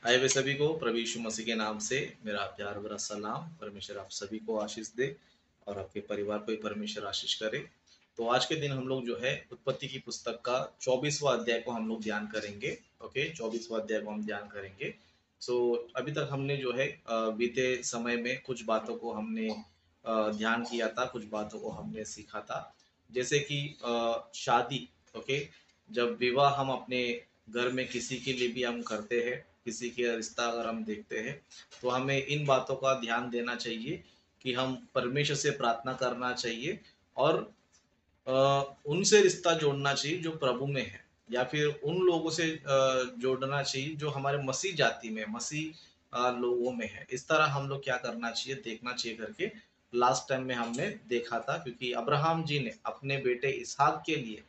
आए हुए सभी को प्रभु यीशु मसीह के नाम से मेरा प्यार भरा सलाम। परमेश्वर आप सभी को आशीष दे और आपके परिवार को भी परमेश्वर आशीष करे। तो आज के दिन हम लोग जो है उत्पत्ति की पुस्तक का 24वां अध्याय को हम लोग ध्यान करेंगे। ओके, 24वां अध्याय को हम ध्यान करेंगे। सो अभी तक हमने जो है बीते समय में कुछ बातों को हमने ध्यान किया था, कुछ बातों को हमने सीखा था। जैसे कि शादी, ओके, जब विवाह हम अपने घर में किसी के लिए भी हम करते हैं, किसी के रिश्ता अगर हम देखते हैं, तो हमें इन बातों का ध्यान देना चाहिए कि हम परमेश्वर से प्रार्थना करना चाहिए और उनसे रिश्ता जोड़ना चाहिए जो प्रभु में है, या फिर उन लोगों से जोड़ना चाहिए जो हमारे मसीह जाति में, मसीह लोगों में है। इस तरह हम लोग क्या करना चाहिए, देखना चाहिए करके लास्ट टाइम में हमने देखा था। क्योंकि अब्राहम जी ने अपने बेटे इसहाक के लिए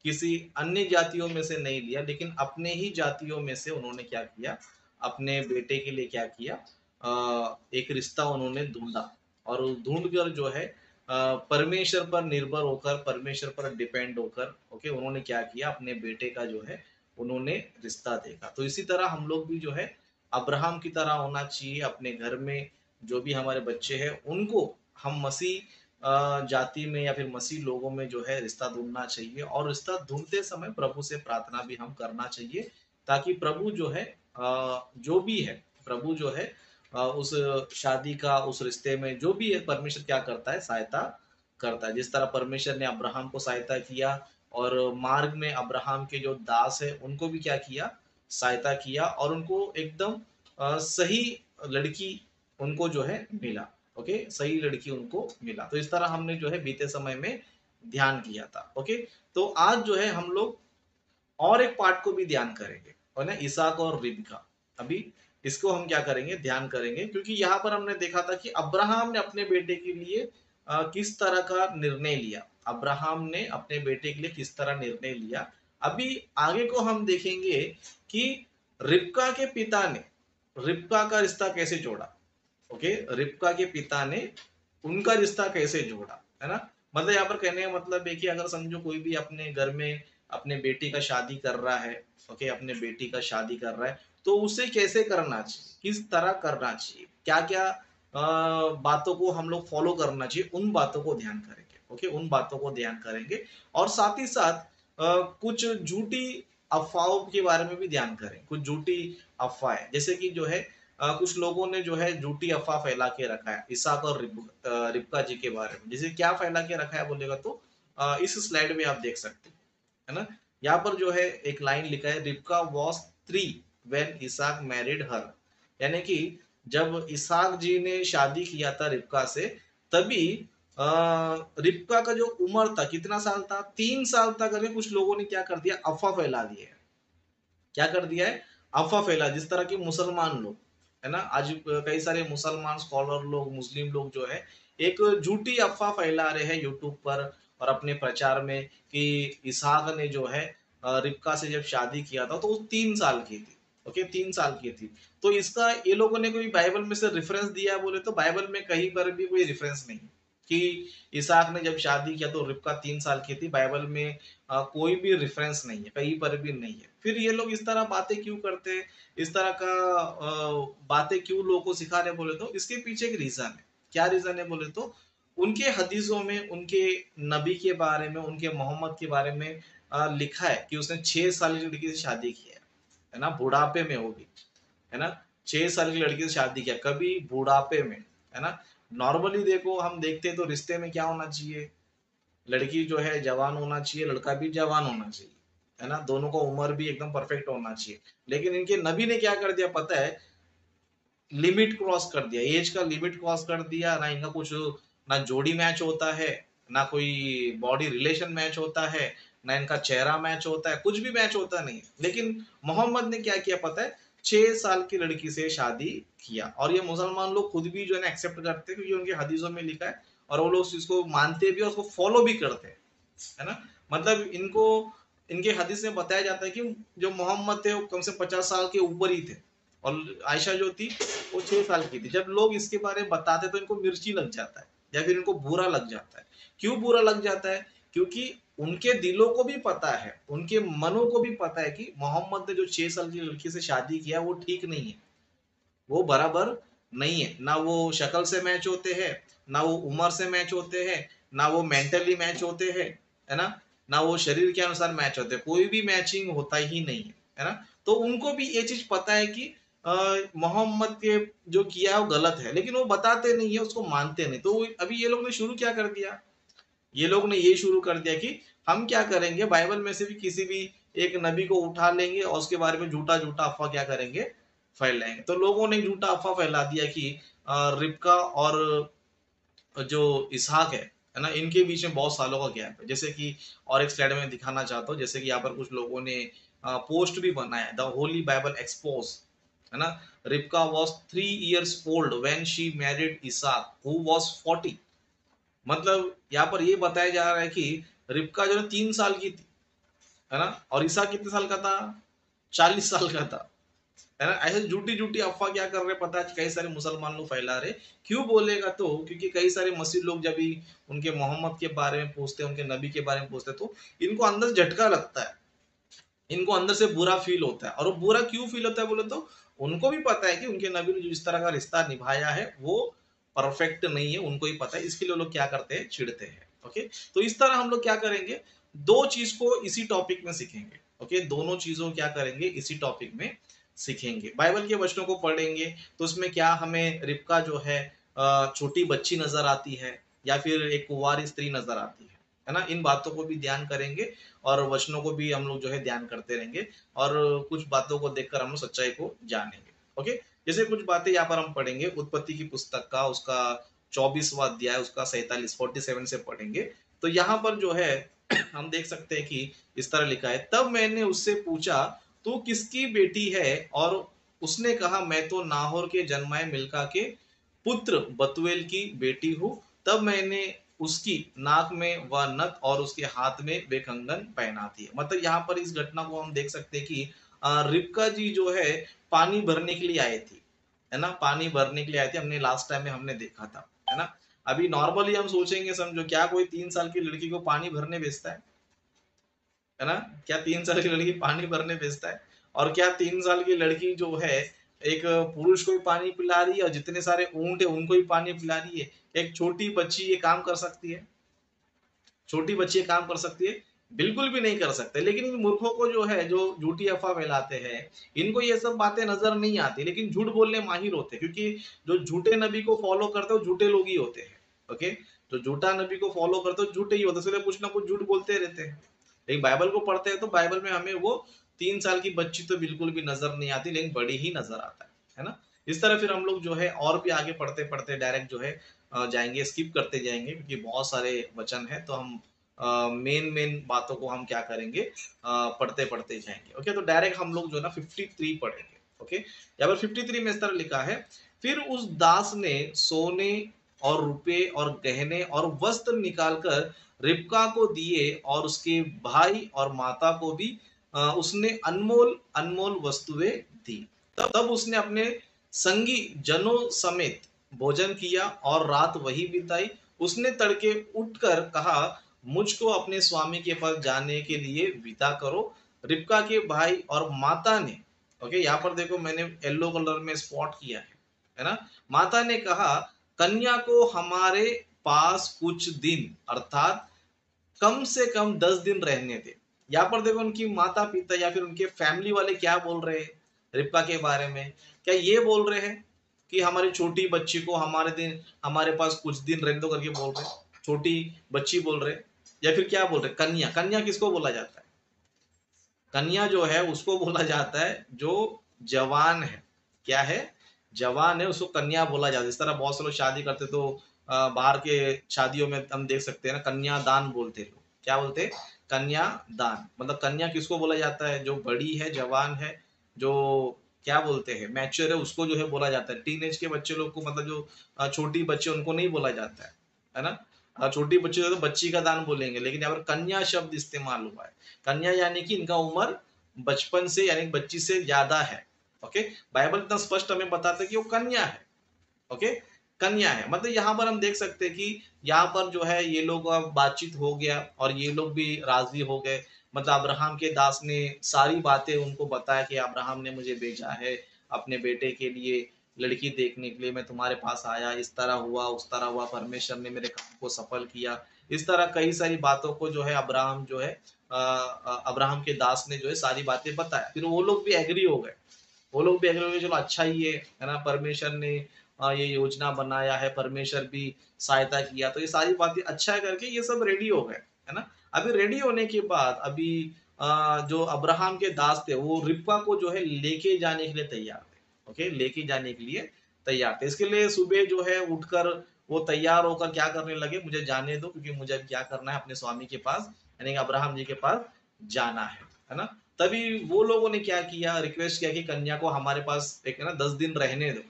किसी अन्य जातियों में से नहीं लिया, लेकिन अपने ही जातियों में से उन्होंने क्या किया, अपने बेटे के लिए क्या किया, एक रिश्ता उन्होंने ढूंढा। और ढूंढ कर जो है परमेश्वर पर निर्भर होकर, परमेश्वर पर डिपेंड होकर, ओके, उन्होंने क्या किया, अपने बेटे का जो है उन्होंने रिश्ता देखा। तो इसी तरह हम लोग भी जो है अब्राहम की तरह होना चाहिए। अपने घर में जो भी हमारे बच्चे हैं उनको हम मसीह जाति में या फिर मसीह लोगों में जो है रिश्ता ढूंढना चाहिए, और रिश्ता ढूंढते समय प्रभु से प्रार्थना भी हम करना चाहिए, ताकि प्रभु जो है जो भी है, प्रभु जो है उस शादी का, उस रिश्ते में जो भी है, परमेश्वर क्या करता है, सहायता करता है। जिस तरह परमेश्वर ने अब्राहम को सहायता किया, और मार्ग में अब्राहम के जो दास है उनको भी क्या किया, सहायता किया, और उनको एकदम सही लड़की उनको जो है मिला। ओके, सही लड़की उनको मिला। तो इस तरह हमने जो है बीते समय में ध्यान किया था। ओके, तो आज जो है हम लोग और एक पार्ट को भी ध्यान करेंगे, और ना इसहाक और रिबका। अभी इसको हम क्या करेंगे, ध्यान करेंगे, क्योंकि यहाँ पर हमने देखा था कि अब्राहम ने अपने बेटे के लिए किस तरह का निर्णय लिया। अब्राहम ने अपने बेटे के लिए किस तरह निर्णय लिया। अभी आगे को हम देखेंगे कि रिबका के पिता ने रिबका का रिश्ता कैसे जोड़ा। ओके, रिबका के पिता ने उनका रिश्ता कैसे जोड़ा, है ना। मतलब यहाँ पर कहने का मतलब है कि अगर समझो कोई भी अपने घर में अपने बेटी का शादी कर रहा है, ओके, अपने बेटी का शादी कर रहा है, तो उसे कैसे करना चाहिए, किस तरह करना चाहिए, क्या क्या बातों को हम लोग फॉलो करना चाहिए, उन बातों को ध्यान करेंगे। ओके, उन बातों को ध्यान करेंगे, और साथ ही साथ कुछ झूठी अफवाहों के बारे में भी ध्यान करें। कुछ झूठी अफवाहें, जैसे कि जो है कुछ लोगों ने जो है झूठी अफवाह फैला के रखा है इसहाक और रिबका जी के बारे में। जैसे क्या फैला के रखा है बोलेगा तो इस स्लाइड में आप देख सकते हैं, है ना। यहाँ पर जो है एक लाइन लिखा है, Rebekah was 3 when Isaac married her. यानी कि जब इसहाक जी ने शादी किया था रिबका से, तभी रिबका का जो उम्र था, कितना साल था, 3 साल तक। अभी कुछ लोगों ने क्या कर दिया, अफवाह फैला दी है। क्या कर दिया है, अफवाह फैला। जिस तरह के मुसलमान लोग, है ना, आज कई सारे मुसलमान स्कॉलर लोग, मुस्लिम लोग जो है एक झूठी अफवाह फैला रहे हैं यूट्यूब पर और अपने प्रचार में, कि इसहाक ने जो है रिबका से जब शादी किया था तो वो 3 साल की थी। ओके, 3 साल की थी। तो इसका ये लोगों ने कोई बाइबल में से रेफरेंस दिया है बोले तो बाइबल में कहीं पर भी कोई रेफरेंस नहीं है कि इसहाक ने जब शादी किया तो रिबका 3 साल की थी। बाइबल में कोई भी रेफरेंस नहीं है, कहीं पर भी नहीं है। फिर ये लोग इस तरह बातें क्यों करते हैं, इस तरह का बातें क्यों लोगों को सिखा रहे बोले तो इसके पीछे एक रीजन है। क्या रीजन है बोले तो उनके हदीसों में, उनके नबी के बारे में, उनके मोहम्मद के बारे में लिखा है कि उसने 6 साल की लड़की से शादी की है ना, बुढ़ापे में होगी, है ना। 6 साल की लड़की से शादी किया, कभी बुढ़ापे में, है ना। नॉर्मली देखो, हम देखते हैं तो रिश्ते में क्या होना चाहिए, लड़की जो है जवान होना चाहिए, लड़का भी जवान होना चाहिए, है ना, दोनों का उम्र भी एकदम परफेक्ट होना चाहिए। लेकिन इनके नबी ने क्या कर दिया पता है, लिमिट क्रॉस कर दिया, एज का लिमिट क्रॉस कर दिया। ना इनका कुछ, ना जोड़ी मैच होता है, ना कोई बॉडी रिलेशन मैच होता है, ना इनका चेहरा मैच होता है, कुछ भी मैच होता नहीं। लेकिन मोहम्मद ने क्या किया पता है, 6 साल की लड़की से शादी किया। और ये मुसलमान लोग खुद भी जो है ना एक्सेप्ट करते हैं, क्योंकि उनके हदीसों में लिखा है, और वो लोग इसको मानते भी और उसको फॉलो भी करते हैं, है ना। मतलब इनको, इनके हदीस में बताया जाता है कि जो मोहम्मद थे वो कम से 50 साल के ऊपर ही थे, और आयशा जो थी वो 6 साल की थी। जब लोग इसके बारे में बताते तो इनको मिर्ची लग जाता है, या फिर इनको बुरा लग जाता है। क्यों बुरा लग जाता है, क्योंकि उनके दिलों को भी पता है, उनके मनों को भी पता है कि मोहम्मद ने जो 6 साल की लड़की से शादी किया वो ठीक नहीं है। वो बराबर नहीं है, ना वो शक्ल से मैच होते हैं, ना वो उम्र से मैच होते हैं, ना वो मेंटली मैच होते हैं, है ना, ना वो शरीर के अनुसार मैच होते हैं, कोई भी मैचिंग होता ही नहीं है ना। तो उनको भी ये चीज पता है कि मोहम्मद के जो किया है वो गलत है, लेकिन वो बताते नहीं है, उसको मानते नहीं। तो अभी ये लोग ने शुरू क्या कर दिया, ये लोग ने ये शुरू कर दिया कि हम क्या करेंगे, बाइबल में से भी किसी भी एक नबी को उठा लेंगे और उसके बारे में झूठा झूठा अफवाह क्या करेंगे, फैलाएंगे। तो लोगों ने झूठा अफवाह फैला दिया कि रिबका और जो इसहाक है ना, इनके बीच में बहुत सालों का गैप है। जैसे कि और एक स्लाइड में दिखाना चाहता हूँ, जैसे कि यहाँ पर कुछ लोगों ने पोस्ट भी बनाया, द होली बाइबल एक्सपोज, है ना। Rebekah was 3 years old when she married Isaac who was 40। मतलब यहाँ पर ये बताया जा रहा है कि रिबका जो है 3 साल की थी, है ना, और इसहाक कितने साल का था, 40 साल का था, है ना। ऐसे झूठी झूठी अफवाह क्या कर रहे हैं पता है, कई सारे मुसलमान लोग फैला रहे। क्यों बोलेगा, तो क्योंकि कई सारे मसीह लोग जब भी उनके मोहम्मद के बारे में पूछते हैं, उनके नबी के बारे में पूछते हैं, तो इनको अंदर से झटका लगता है, इनको अंदर से बुरा फील होता है। और वो बुरा क्यों फील होता है बोले तो उनको भी पता है कि उनके नबी ने जो इस तरह का रिश्ता निभाया है वो परफेक्ट नहीं है, उनको ही पता है, इसके लिए लोग क्या करते हैं, चिढ़ते हैं। ओके, तो इस तरह हम लोग क्या करेंगे, दो चीज को इसी टॉपिक में सीखेंगे। ओके, दोनों चीजों क्या करेंगे, इसी टॉपिक में सीखेंगे। बाइबल के वचनों को पढ़ेंगे तो उसमें क्या हमें रिबका जो है छोटी बच्ची नजर आती है या फिर एक कुंवारी स्त्री नजर आती है ना, इन बातों को भी ध्यान करेंगे और वचनों को भी हम लोग जो है ध्यान करते रहेंगे, और कुछ बातों को देखकर हम लोग सच्चाई को जानेंगे। ओके, जैसे कुछ बातें यहाँ पर हम पढ़ेंगे, उत्पत्ति की पुस्तक का उसका 24वां अध्याय उसका 47 से पढ़ेंगे। तो यहाँ पर जो है हम देख सकते हैं कि इस तरह लिखा है, तब मैंने उससे पूछा तू किसकी बेटी है, और उसने कहा मैं तो नाहोर के जन्माए मिल्का के पुत्र बतुएल की बेटी हूँ। तब मैंने उसकी नाक में वह नथ और उसके हाथ में वे कंगन पहना दिए। मतलब यहाँ पर इस घटना को हम देख सकते हैं कि रिबका जी जो है पानी भरने के लिए आए थी, है ना, पानी भरने के लिए आए थे, हमने लास्ट टाइम में हमने देखा था, है ना। अभी नॉर्मली हम सोचेंगे, समझो क्या कोई 3 साल की लड़की को पानी भरने भेजता है ना, क्या 3 साल की लड़की पानी भरने भेजता है, और क्या 3 साल की लड़की जो है एक पुरुष को भी पानी पिला रही है और जितने सारे ऊंट है उनको भी पानी पिला रही है, एक छोटी बच्ची ये काम कर सकती है, छोटी बच्ची ये काम कर सकती है, बिल्कुल भी नहीं कर सकते। लेकिन इन मूर्खों को जो है, जो झूठी अफवाह फैलाते हैं, इनको ये सब बातें नजर नहीं आती, लेकिन झूठ बोलने माहिर होते हैं, क्योंकि जो झूठे नबी को फॉलो करते हो झूठे लोग ही होते हैं। ओके, जो झूठा नबी को फॉलो करते हो झूठे ही होते हैं, इसलिए कुछ ना कुछ झूठ बोलते रहते हैं। लेकिन बाइबल को पढ़ते हैं तो बाइबल में हमें वो 3 साल की बच्ची तो बिल्कुल भी नजर नहीं आती, लेकिन बड़ी ही नजर आता है ना। इस तरह फिर हम लोग जो है और भी आगे पढ़ते पढ़ते डायरेक्ट जो है जाएंगे, स्किप करते जाएंगे, क्योंकि बहुत सारे वचन है, तो हम मेन मेन बातों को हम क्या करेंगे, पढ़ते पढ़ते जाएंगे। ओके, तो डायरेक्ट हम लोग जो है ना 53 पढ़ेंगे। ओके, यहाँ पर 53 में इस तरह लिखा है, फिर उस दास ने सोने और रुपए और गहने और वस्त्र निकालकर रिबका को दिए, और उसके भाई और माता को भी उसने अनमोल अनमोल वस्तुएं दी। तब उसने अपने संगी जनों समेत भोजन किया और रात वही बिताई। उसने तड़के उठकर कहा मुझको अपने स्वामी के पास जाने के लिए विदा करो। रिबका के भाई और माता ने, ओके यहाँ पर देखो मैंने येलो कलर में स्पॉट किया है ना, माता ने कहा कन्या को हमारे पास कुछ दिन अर्थात कम से कम 10 दिन रहने दे। यहाँ पर देखो उनकी माता पिता या फिर उनके फैमिली वाले क्या बोल रहे हैं रिबका के बारे में, क्या ये बोल रहे हैं कि हमारी छोटी बच्ची को हमारे पास कुछ दिन रहने दो करके बोल रहे हैं, छोटी बच्ची बोल रहे हैं, या फिर क्या बोल रहे हैं, कन्या। कन्या किसको बोला जाता है, कन्या जो है उसको बोला जाता है जो जवान है, क्या है, जवान है, उसको कन्या बोला जाता है। इस तरह बहुत से लोग शादी करते तो बाहर के शादियों में हम देख सकते हैं ना, कन्यादान बोलते हैं लोग, क्या बोलते हैं, कन्यादान। मतलब कन्या किसको बोला जाता है, जो बड़ी है, जवान है, जो क्या बोलते हैं, मैच्योर है, उसको जो है बोला जाता है। टीनेज के बच्चे लोग को, मतलब जो छोटी बच्चे उनको नहीं बोला जाता है ना। छोटी बच्ची तो बच्ची का दान बोलेंगे, लेकिन यहाँ पर कन्या शब्द इस्तेमाल हुआ है। कन्या यानी कि इनका उम्र बचपन से यानी बच्ची से ज्यादा है। ओके, बाइबल इतना स्पष्ट हमें बताता है कि वो कन्या है। ओके, कन्या है, मतलब यहाँ पर हम देख सकते हैं कि यहाँ पर जो है ये लोग बातचीत हो गया और ये लोग भी राजी हो गए। मतलब अब्राहम के दास ने सारी बातें उनको बताया कि अब्राहम ने मुझे भेजा है अपने बेटे के लिए, लड़की देखने के लिए मैं तुम्हारे पास आया, इस तरह हुआ उस तरह हुआ, परमेश्वर ने मेरे काम को सफल किया। इस तरह कई सारी बातों को जो है अब्राहम जो है अब्राहम के दास ने जो है सारी बातें बताया। फिर वो लोग भी एग्री हो गए, वो लोग भी एग्री हो गए, चलो अच्छा ही है ना, परमेश्वर ने ये योजना बनाया है, परमेश्वर भी सहायता किया, तो ये सारी बातें अच्छा है करके ये सब रेडी हो गए, है ना। अभी रेडी होने के बाद अभी जो अब्राहम के दास थे वो रिब्का को जो है लेके जाने के लिए तैयार थे। ओके, लेके जाने के लिए तैयार थे। इसके लिए सुबह जो है उठकर वो तैयार होकर क्या करने लगे, मुझे जाने दो क्योंकि मुझे अभी क्या करना है, अपने स्वामी के पास यानी कि अब्राहम जी के पास जाना है ना। तभी वो लोगों ने क्या किया, रिक्वेस्ट किया कि कन्या को हमारे पास एक है ना 10 दिन रहने दो।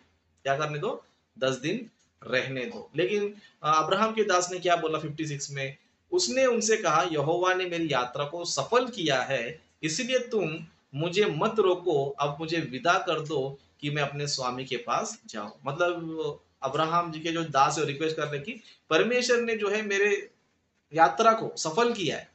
क्या करने दो, 10 दिन रहने दो। लेकिन अब्राहम के दास ने क्या बोला 56 में, उसने उनसे कहा यहोवा ने मेरी यात्रा को सफल किया है, इसलिए तुम मुझे मत रोको, अब मुझे विदा कर दो कि मैं अपने स्वामी के पास जाऊं। मतलब अब्राहम जी के जो दास है रिक्वेस्ट कर रहे कि परमेश्वर ने जो है मेरे यात्रा को सफल किया है,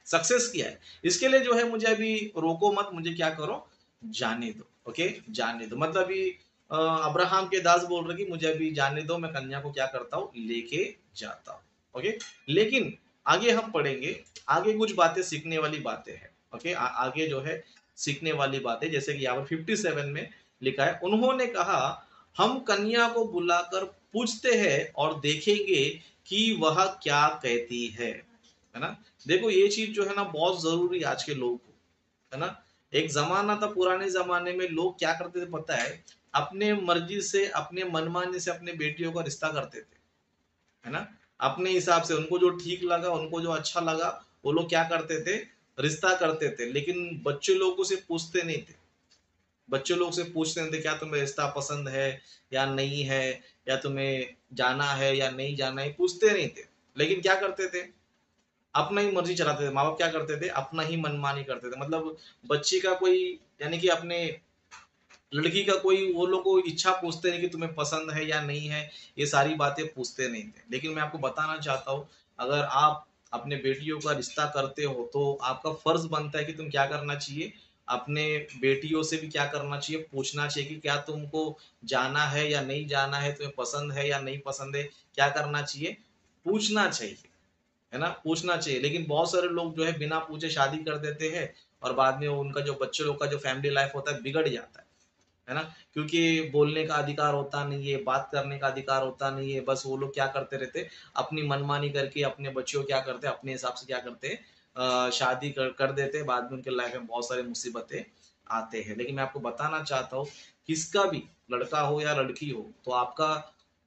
सक्सेस किया है, इसके लिए जो है मुझे अभी रोको मत, मुझे क्या करो, जाने दो। ओके, जाने दो। मतलब अभी अब्राहम के दास बोल रहे कि मुझे अभी जाने दो, मैं कन्या को क्या करता हूँ, लेके जाता हूँ। ओके, लेकिन आगे हम पढ़ेंगे, आगे कुछ बातें सीखने वाली बातें हैं। ओके, आगे जो है सीखने वाली बातें, जैसे कि यहाँ पर 57 में लिखा है, उन्होंने कहा हम कन्या को बुलाकर पूछते हैं और देखेंगे कि वह क्या कहती है ना। देखो ये चीज जो है ना बहुत जरूरी है आज के लोगों को, है ना। एक जमाना था, पुराने जमाने में लोग क्या करते थे पता है, अपने मर्जी से अपने मनमानी से अपने बेटियों का रिश्ता करते थे, है ना। अपने हिसाब से उनको जो ठीक लगा, उनको जो अच्छा लगा, वो लोग क्या करते थे, रिश्ता करते थे। लेकिन बच्चे लोगों से पूछते नहीं थे, बच्चे लोग से पूछते नहीं थे क्या तुम्हें रिश्ता पसंद है या नहीं है, या तुम्हें जाना है या नहीं जाना है, पूछते नहीं थे। लेकिन क्या करते थे, अपना ही मर्जी चलाते थे। माँ बाप क्या करते थे, अपना ही मनमानी करते थे। मतलब बच्ची का कोई यानी कि अपने लड़की का कोई वो लोग को इच्छा पूछते नहीं कि तुम्हें पसंद है या नहीं है, ये सारी बातें पूछते नहीं थे। लेकिन मैं आपको बताना चाहता हूँ, अगर आप अपने बेटियों का रिश्ता करते हो तो आपका फर्ज बनता है कि तुम क्या करना चाहिए, अपने बेटियों से भी क्या करना चाहिए, पूछना चाहिए कि क्या तुमको जाना है या नहीं जाना है, तुम्हें पसंद है या नहीं पसंद है, क्या करना चाहिए, पूछना चाहिए, है ना, पूछना चाहिए। लेकिन बहुत सारे लोग जो है बिना पूछे शादी कर देते हैं और बाद में उनका जो बच्चे लोग का जो फैमिली लाइफ होता है बिगड़ जाता है ना। क्योंकि बोलने का अधिकार होता नहीं है, बात करने का अधिकार होता नहीं है, बस वो लोग क्या करते रहते, अपनी मनमानी करके अपने बच्चों क्या करते हैं, अपने हिसाब से क्या करते हैं, शादी कर देते हैं। बाद में उनके लाइफ में बहुत सारी मुसीबतें आते हैं। लेकिन मैं आपको बताना चाहता हूँ, किसका भी लड़का हो या लड़की हो, तो आपका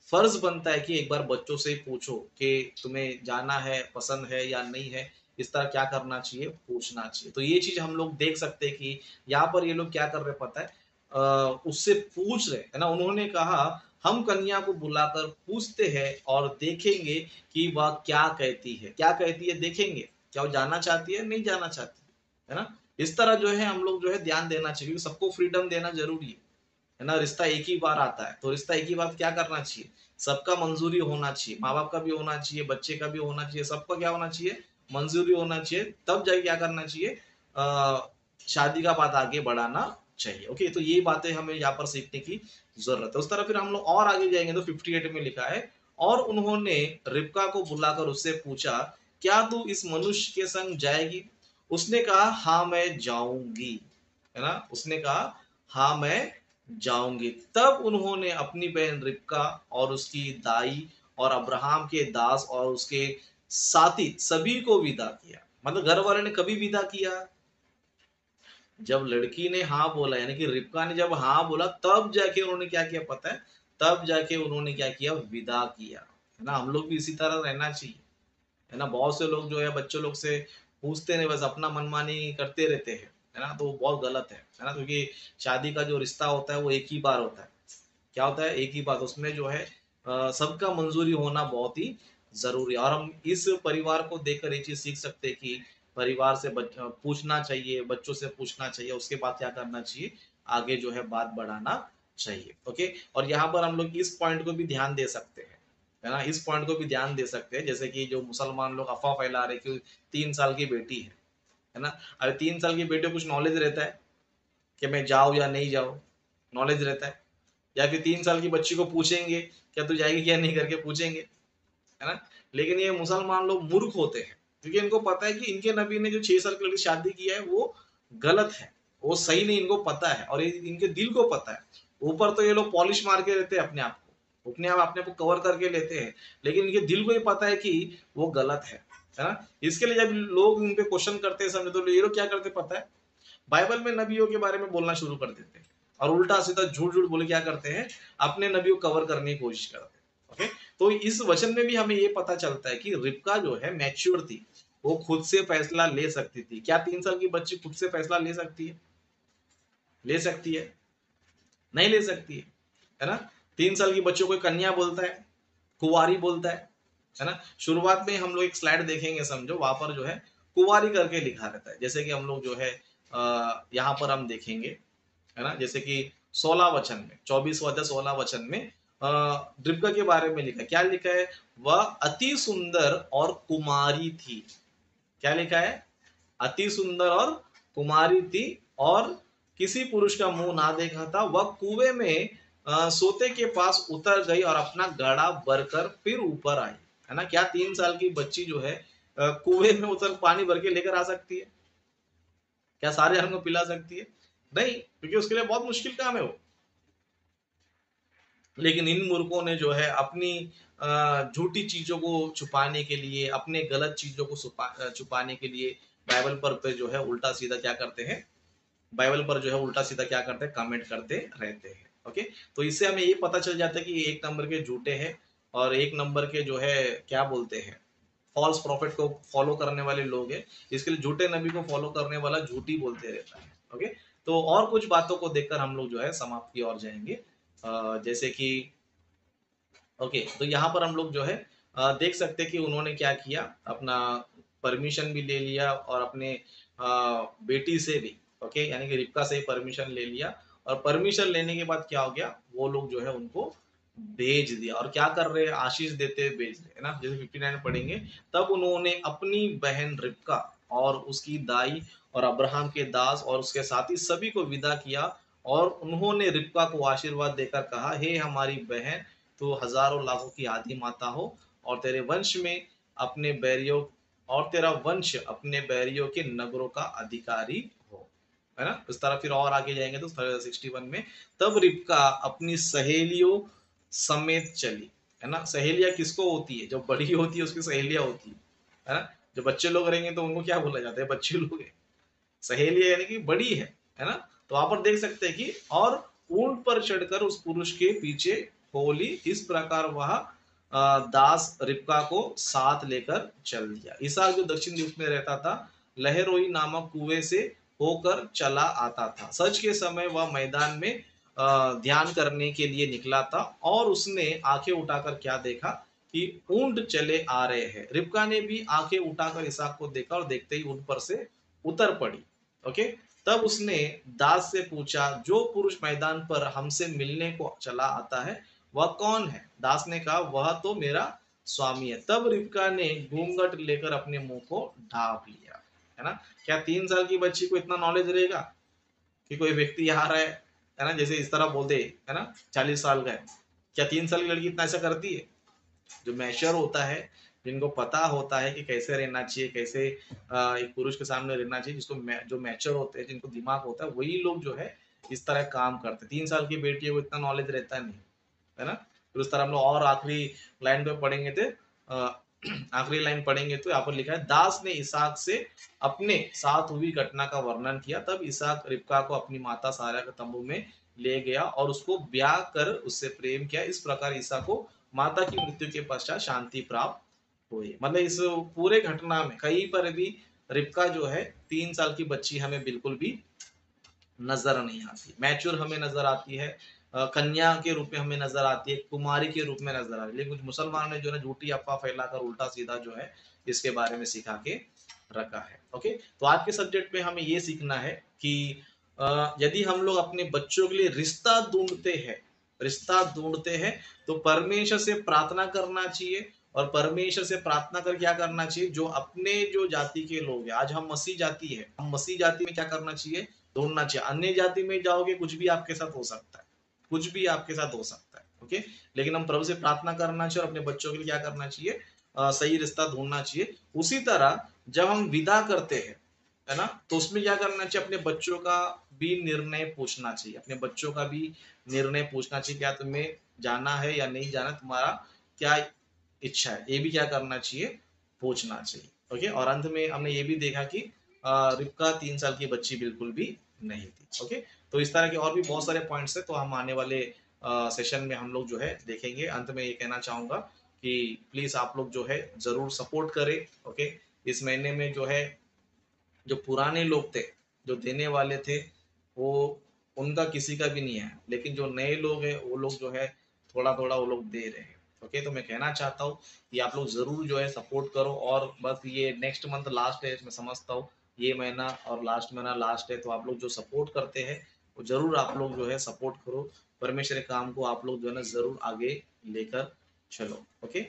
फर्ज बनता है कि एक बार बच्चों से ही पूछो कि तुम्हें जाना है, पसंद है या नहीं है, इस तरह क्या करना चाहिए, पूछना चाहिए। तो ये चीज हम लोग देख सकते हैं कि यहाँ पर ये लोग क्या कर रहे पता है, उससे पूछ रहे है ना। उन्होंने कहा हम कन्या को बुलाकर पूछते हैं और देखेंगे कि वह क्या कहती है, क्या कहती है देखेंगे, क्या वो जाना चाहती है नहीं जाना चाहती है ना। इस तरह जो है हम लोग जो है ध्यान देना चाहिए, क्योंकि सबको फ्रीडम देना जरूरी है ना। रिश्ता एक ही बार आता है, तो रिश्ता एक ही बार क्या करना चाहिए, सबका मंजूरी होना चाहिए, माँ बाप का भी होना चाहिए, बच्चे का भी होना चाहिए, सबका क्या होना चाहिए, मंजूरी होना चाहिए, तब जाके क्या करना चाहिए, शादी का बात आगे बढ़ाना चाहिए। ओके, तो ये बातें हमें यहाँ पर सीखने की जरूरत है। उस तरह फिर हम लोग और आगे जाएंगे तो 58 में लिखा है, और उन्होंने रिबका को बुलाकर उससे पूछा क्या तू इस मनुष्य के संग जाएगी, उसने कहा हाँ मैं जाऊंगी, है ना। उसने कहा हाँ मैं जाऊंगी। तब उन्होंने अपनी बहन रिबका और उसकी दाई और अब्राहम के दास और उसके साथी सभी को विदा किया। मतलब घर वाले ने कभी विदा किया, जब लड़की ने हाँ बोला, यानी कि रिबका ने जब हाँ बोला तब जाके उन्होंने क्या किया पता है, तब जाके उन्होंने क्या किया, विदा किया, है ना। हम लोग भी इसी तरह रहना चाहिए, है ना। बहुत से लोग जो है बच्चों लोग से पूछते नहीं, बस अपना मनमानी करते रहते हैं, है ना। तो वो बहुत गलत है ना। क्योंकि शादी का जो रिश्ता होता है वो एक ही बार होता है। क्या होता है, एक ही बात, उसमें जो है सबका मंजूरी होना बहुत ही जरूरी है। और हम इस परिवार को देखकर ये चीज सीख सकते हैं कि परिवार से पूछना चाहिए, बच्चों से पूछना चाहिए, उसके बाद क्या करना चाहिए, आगे जो है बात बढ़ाना चाहिए। ओके, और यहाँ पर हम लोग इस पॉइंट को भी ध्यान दे सकते हैं, है ना। इस पॉइंट को भी ध्यान दे सकते हैं, जैसे कि जो मुसलमान लोग अफवाह फैला रहे कि 3 साल की बेटी है ना। अरे 3 साल की बेटी को कुछ नॉलेज रहता है कि मैं जाऊँ या नहीं जाऊँ, नॉलेज रहता है, या फिर 3 साल की बच्ची को पूछेंगे क्या तू जाएगी क्या नहीं करके पूछेंगे, है ना। लेकिन ये मुसलमान लोग मूर्ख होते हैं, क्योंकि इनको पता है कि इनके नबी ने जो 6 साल की लड़की शादी किया है वो गलत है, वो सही नहीं, इनको पता है और ये इनके दिल को पता है। ऊपर तो ये लोग पॉलिश मार के रहते हैं अपने आप को कवर करके लेते हैं, लेकिन इनके दिल को ही पता है कि वो गलत है ना। इसके लिए जब लोग इन पे क्वेश्चन करते हैं समझे, तो ये लोग क्या करते पता है, बाइबल में नबियों के बारे में बोलना शुरू कर देते हैं और उल्टा सीधा झूठ झूठ बोले क्या करते हैं, अपने नबियों को कवर करने की कोशिश करते हैं। ओके, तो इस वचन में भी हमें ये पता चलता है कि रिबका जो है मैच्योर थी, वो खुद से फैसला ले सकती थी। क्या 3 साल की बच्ची खुद से फैसला ले सकती है? ले सकती है? नहीं ले सकती है ना। 3 साल की बच्चों को कन्या बोलता है, कुंवारी बोलता है ना। शुरुआत में हम लोग एक स्लाइड देखेंगे समझो, वहां पर जो है कुंवारी करके लिखा रहता है। जैसे कि हम लोग जो है यहाँ पर हम देखेंगे, है ना, जैसे कि 16 वचन में, 24वां अध्याय 16 वचन में रिबका के बारे में लिखा है। क्या लिखा है? वह अति सुंदर और कुमारी थी। क्या लिखा है? अति सुंदर और कुमारी थी और किसी पुरुष का मुंह ना देखा था। वह कुएं में सोते के पास उतर गई और अपना घड़ा भरकर फिर ऊपर आई, है ना। क्या 3 साल की बच्ची जो है कुएं में उतर पानी भर के लेकर आ सकती है? क्या सारे जानवरों को पिला सकती है? नहीं, क्योंकि उसके लिए बहुत मुश्किल काम है वो। लेकिन इन मूर्खों ने जो है अपनी झूठी चीजों को छुपाने के लिए, अपने गलत चीजों को छुपाने के लिए बाइबल पर जो है उल्टा सीधा क्या करते हैं, बाइबल पर जो है उल्टा सीधा क्या करते हैं, कमेंट करते रहते हैं। ओके, तो इससे हमें ये पता चल जाता है कि एक नंबर के झूठे हैं और एक नंबर के जो है क्या बोलते हैं, फॉल्स प्रॉफिट को फॉलो करने वाले लोग हैं। इसके लिए झूठे नबी को फॉलो करने वाला झूठी बोलते रहता है। ओके, तो और कुछ बातों को देखकर हम लोग जो है समाप्त की ओर जाएंगे। जैसे कि ओके, तो यहाँ पर हम लोग जो है देख सकते हैं कि उन्होंने क्या किया, अपना परमिशन भी ले लिया और अपने बेटी से भी, ओके, यानी कि रिबका से ही परमिशन ले लिया। और परमिशन लेने के बाद क्या हो गया, वो लोग जो है उनको भेज दिया। और क्या कर रहे हैं, आशीष देते हुए भेज रहे, है ना। जैसे 59 पढ़ेंगे, तब उन्होंने अपनी बहन रिबका और उसकी दाई और अब्राहम के दास और उसके साथी सभी को विदा किया। और उन्होंने रिबका को आशीर्वाद देकर कहा, हे हमारी बहन, तो हजारों लाखों की आदि माता हो और तेरे वंश में अपने बैरियों और तेरा वंश अपने बैरियों के नगरों का अधिकारी हो, है ना। इस तरह फिर और आगे जाएंगे तो 61 में, तब रिबका अपनी सहेलियों समेत चली, है ना। सहेलियां किसको होती है? जो बड़ी होती है उसकी सहेलियां होती है ना। जो बच्चे लोग रहेंगे तो उनको क्या बोला जाता है? बच्चे लोग है। सहेलियां यानी कि बड़ी है ना। तो वहां पर देख सकते हैं कि और ऊंट पर चढ़कर उस पुरुष के पीछे होली, इस प्रकार वह दास रिबका को साथ लेकर चल दिया। इसहाक जो दक्षिण दिश में रहता था, लहरोई नामक कुएं से होकर चला आता था। सच के समय वह मैदान में ध्यान करने के लिए निकला था और उसने आंखें उठाकर क्या देखा कि ऊंट चले आ रहे हैं। रिबका ने भी आंखें उठाकर इसहाक को देखा और देखते ही ऊंट पर से उतर पड़ी। ओके, तब उसने दास से पूछा, जो पुरुष मैदान पर हमसे मिलने को चला आता है वह कौन है? दास ने कहा, वह तो मेरा स्वामी है। तब रिबका ने घूंघट लेकर अपने मुंह को ढांप लिया, है ना। क्या 3 साल की बच्ची को इतना नॉलेज रहेगा कि कोई व्यक्ति यहाँ रहा है ना, जैसे इस तरह बोल दे, है ना, 40 साल का है। क्या 3 साल की लड़की इतना ऐसा करती है? जो मैच्योर होता है, जिनको पता होता है कि कैसे रहना चाहिए, कैसे एक पुरुष के सामने रहना चाहिए, जो मैच्योर होते हैं, जिनको दिमाग होता है, वही लोग जो है इस तरह काम करते हैं। 3 साल की बेटी है, वो इतना नॉलेज रहता नहीं, है ना। फिर उस तरह हम लोग और आखिरी लाइन पे पढ़ेंगे थे, आखिरी लाइन पढ़ेंगे तो यहाँ पर लिखा है, दास ने इसहाक से अपने साथ हुई घटना का वर्णन किया। तब इसहाक रिबका को अपनी माता सारा के तंबू में ले गया और उसको ब्याह कर उससे प्रेम किया। इस प्रकार इसहाक को माता की मृत्यु के पश्चात शांति प्राप्त हुई। मतलब इस पूरे घटना में कहीं पर भी रिबका जो है 3 साल की बच्ची हमें बिल्कुल भी नजर नहीं आती। मैच्योर हमें नजर आती है, कन्या के रूप में हमें नजर आती है, कुमारी के रूप में नजर आती है। लेकिन कुछ मुसलमानों ने जो है झूठी अफवाह फैलाकर उल्टा सीधा जो है इसके बारे में सिखा के रखा है। ओके, तो आज के सब्जेक्ट में हमें ये सीखना है कि यदि हम लोग अपने बच्चों के लिए रिश्ता ढूंढते हैं तो परमेश्वर से प्रार्थना करना चाहिए। और परमेश्वर से प्रार्थना कर क्या करना चाहिए, जो अपने जो जाति के लोग हैं, आज हम मसीह जाति है, हम मसीह जाति में क्या करना चाहिए, ढूंढना चाहिए। अन्य जाति में जाओगे कुछ भी आपके साथ हो सकता है कुछ भी आपके साथ हो सकता है। ओके, लेकिन हम प्रभु से प्रार्थना करना चाहिए और अपने बच्चों के लिए क्या करना चाहिए, सही रिश्ता ढूंढना चाहिए। उसी तरह जब हम विदा करते हैं, है ना, तो उसमें क्या करना चाहिए, अपने बच्चों का भी निर्णय पूछना चाहिए, अपने बच्चों का भी निर्णय पूछना चाहिए, क्या तुम्हें जाना है या नहीं जाना, तुम्हारा क्या इच्छा है, ये भी क्या करना चाहिए, पूछना चाहिए। ओके, और अंत में हमने ये भी देखा कि रिबका 3 साल की बच्ची बिल्कुल भी नहीं थी। ओके, तो इस तरह के और भी बहुत सारे पॉइंट्स है, तो हम आने वाले सेशन में हम लोग जो है देखेंगे। अंत में ये कहना चाहूंगा कि प्लीज आप लोग जो है जरूर सपोर्ट करें। ओके, इस महीने में जो है, जो पुराने लोग थे, जो देने वाले थे, वो उनका किसी का भी नहीं है, लेकिन जो नए लोग हैं वो लोग जो है थोड़ा थोड़ा वो लोग दे रहे हैं। ओके, तो मैं कहना चाहता हूँ कि आप लोग जरूर जो है सपोर्ट करो, और बस ये नेक्स्ट मंथ लास्ट है, मैं समझता हूँ ये महीना और लास्ट महीना लास्ट है, तो आप लोग जो सपोर्ट करते हैं वो जरूर आप लोग जो है सपोर्ट करो। परमेश्वर के काम को आप लोग जो है ना जरूर आगे लेकर चलो। ओके,